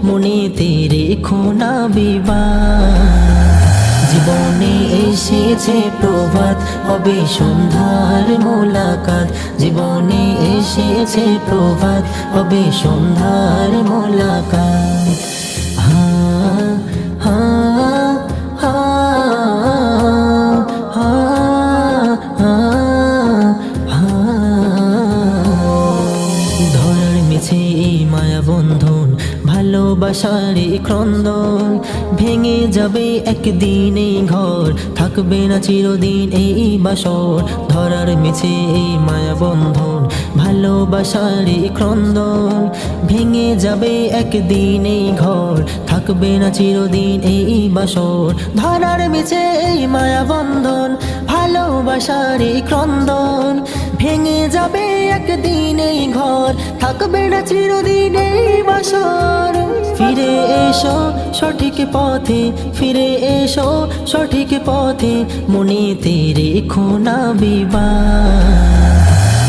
মনেতে রেখো না বিবাদ। জীবনে এসেছে প্রভাত, হবে সন্ধ্যার মোলাকাত। জীবনে এসেছে প্রভাত, হবে সন্ধ্যার মোলাকাত। হা হা হা হা হা হা। ধরার মিছে এই মায়া বন্ধন, ভালোবাসার এই ক্রন্দন, ভেঙে যাবে একদিন এই ঘর, থাকবে না চিরদিন এই বাসর। ধরার মিছে এই মায়া বন্ধন, ভালোবাসার এই ক্রন্দন, ভেঙে যাবে একদিন এই ঘর, থাকবে না চিরদিন এই বাসর। ধরার মিছে এই মায়া বন্ধন, ভালোবাসার এই ক্রন্দন, ভেঙে যাবে একদিন এই ঘর, থাকবে না চিরদিন এই বাসর। ফিরে এসো সঠিক পথে, ফিরে এসো সঠিক পথে, মনেতে রেখো না বিবাদ।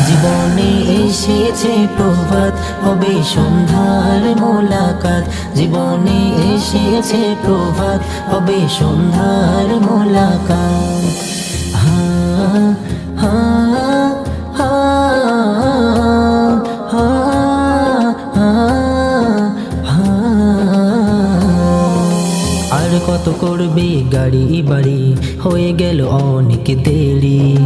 জীবনে এসেছে প্রভাত, হবে সন্ধ্যার মোলাকাত। জীবনে এসেছে প্রভাত, হবে সন্ধ্যার মোলাকাত। হা হা হা হা হা হা। আর কত করবে গাড়ি বাড়ি, হয়ে গেল অনেক দেরি।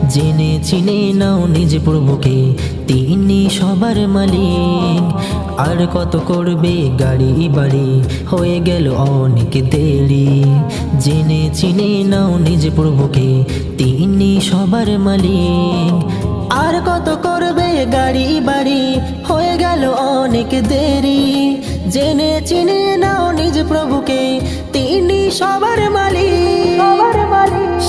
জেনে চিনে নাও নিজ প্রভুকে, তিনি সবার মালিক। আর কত করবে গাড়ি বাড়ি, হয়ে গেল অনেক দেরি। জেনে চিনে নাও নিজ প্রভুকে, তিনি সবার মালিক। আর কত করবে গাড়ি বাড়ি, হয়ে গেল অনেক দেরি। জেনে চিনে নাও নিজ প্রভুকে, তিনি সবার মালিক।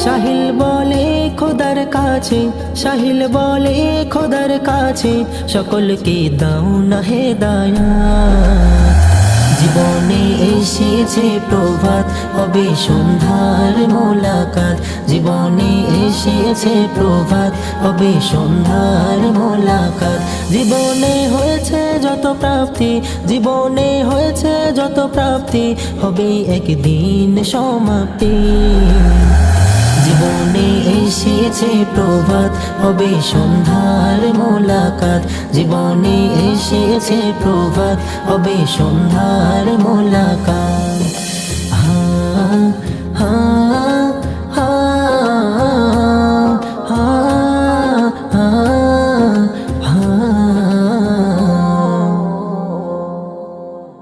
সাহিল বলে খোদার কাছে, সাহিল বলে খোদার কাছে, সকলকে দাও না হেদায়াত। জীবনে এসেছে প্রভাত, হবে সন্ধ্যার মোলাকাত। জীবনে এসেছে প্রভাত, হবে সন্ধ্যার মোলাকাত। জীবনে হয়েছে যত প্রাপ্তি, জীবনে হয়েছে যত প্রাপ্তি, হবে একদিন সমাপ্তি। জীবনে এসেছে প্রভাত, হবে সন্ধ্যার মোলাকাত। জীবনে এসেছে প্রভাত, হবে সন্ধ্যার মোলাকাত।